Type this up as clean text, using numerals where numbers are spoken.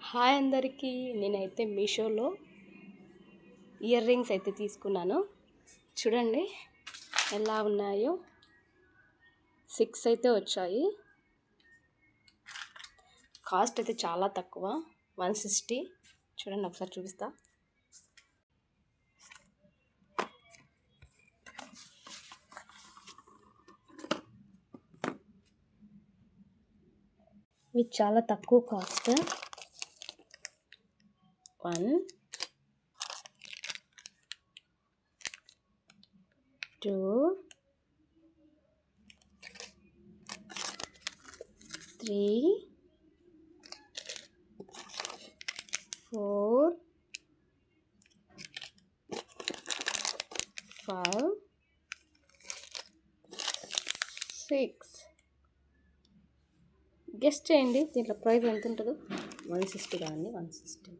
Hi అందరికీ. నేనైతే మీషోలో ఇయర్ రింగ్స్ అయితే తీసుకున్నాను. చూడండి ఎలా ఉన్నాయో. 6 అయితే వచ్చాయి. కాస్ట్ అయితే చాలా తక్కువ, 160. చూడండి ఒకసారి చూపిస్తా. ఇవి చాలా తక్కువ కాస్ట్. 1 2 3 4 5 6. గెస్ట్ చేయండి దీంట్లో ప్రైస్ ఎంత ఉంటుందో. 160 కానీ 160.